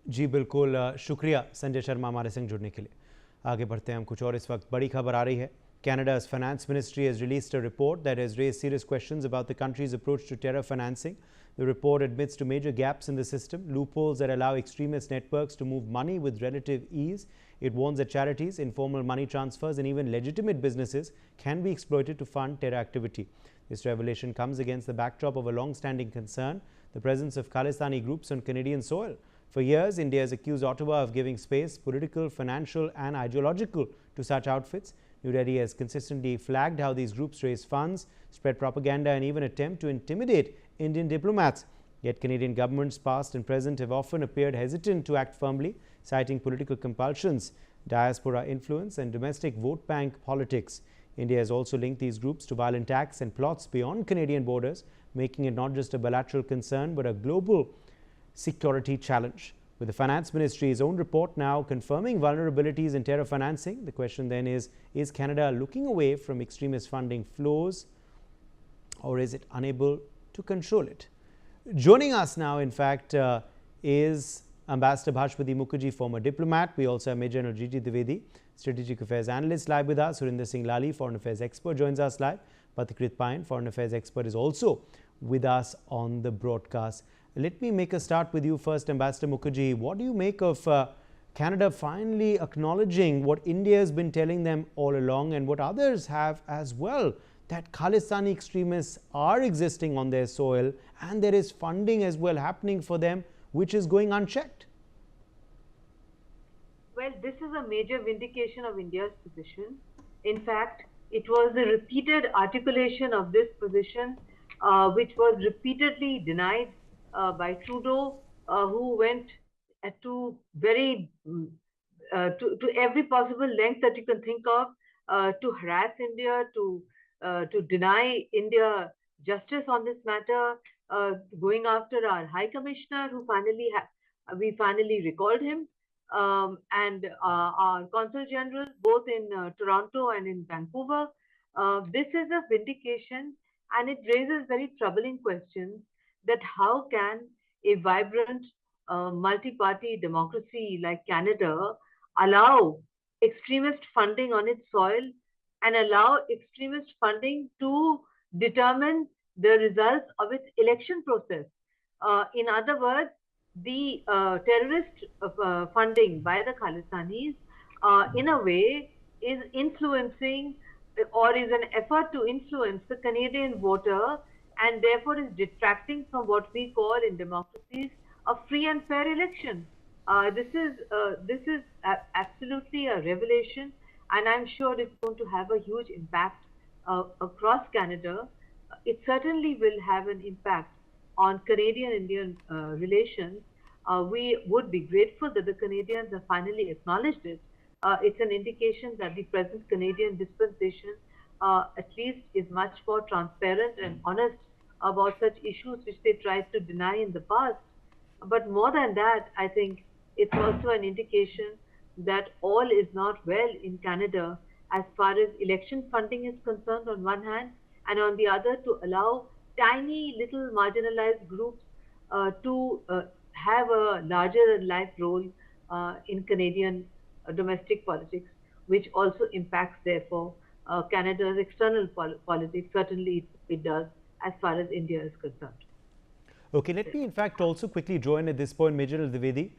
जी बिल्कुल, शुक्रिया संजय शर्मा हमारे संग जुड़ने के लिए। आगे बढ़ते हैं हम कुछ और। इस वक्त बड़ी खबर आ रही है। Canada's finance ministry has released a report that has raised serious questions about the country's approach to terror financing. The report admits to major gaps in the system, loopholes that allow extremist networks to move money with relative ease. It warns that charities, informal money transfers, and even legitimate businesses can be exploited to fund terror activity. This revelation comes against the backdrop of a long-standing concern, the presence of Khalistani groups on Canadian soil. For years, India has accused Ottawa of giving space, political, financial, and ideological, to such outfits. New Delhi has consistently flagged how these groups raise funds, spread propaganda, and even attempt to intimidate Indian diplomats. Yet Canadian governments, past and present, have often appeared hesitant to act firmly, citing political compulsions, diaspora influence, and domestic vote bank politics. India has also linked these groups to violent acts and plots beyond Canadian borders, making it not just a bilateral concern but a global security challenge. With the Finance Ministry's own report now confirming vulnerabilities in terror financing, the question then is Canada looking away from extremist funding flows, or is it unable to control it? Joining us now, in fact, is Ambassador Bhaswati Mukherjee, former diplomat. We also have Major General Gigi Dwivedi, Strategic Affairs Analyst, live with us. Surinder Singh Lali, Foreign Affairs Expert, joins us live. Pathikrit Payan, Foreign Affairs Expert, is also with us on the broadcast. Let me make a start with you first, Ambassador Mukherjee. What do you make of Canada finally acknowledging what India has been telling them all along, and what others have as well, that Khalistani extremists are existing on their soil and there is funding as well happening for them, which is going unchecked? Well, this is a major vindication of India's position. In fact, it was the repeated articulation of this position which was repeatedly denied by Trudeau, who went to to every possible length that you can think of to harass India, to deny India justice on this matter, going after our High Commissioner, who we finally recalled him, and our Consul General, both in Toronto and in Vancouver. This is a vindication, and it raises very troubling questions that how can a vibrant multi-party democracy like Canada allow extremist funding on its soil and allow extremist funding to determine the results of its election process. In other words, the terrorist funding by the Khalistanis, in a way, is influencing or is an effort to influence the Canadian voter, and therefore is detracting from what we call in democracies a free and fair election. This is absolutely a revelation, and I'm sure it's going to have a huge impact across Canada. It certainly will have an impact on Canadian-Indian relations. We would be grateful that the Canadians have finally acknowledged it. It's an indication that the present Canadian dispensation at least is much more transparent and honest about such issues which they tried to deny in the past. But more than that, I think it's also an indication that all is not well in Canada as far as election funding is concerned on one hand, and on the other to allow tiny little marginalized groups to have a larger than life role in Canadian domestic politics, which also impacts therefore Canada's external politics. Certainly it does as far as India is concerned. Okay, let me in fact also quickly join at this point Major Dwivedi.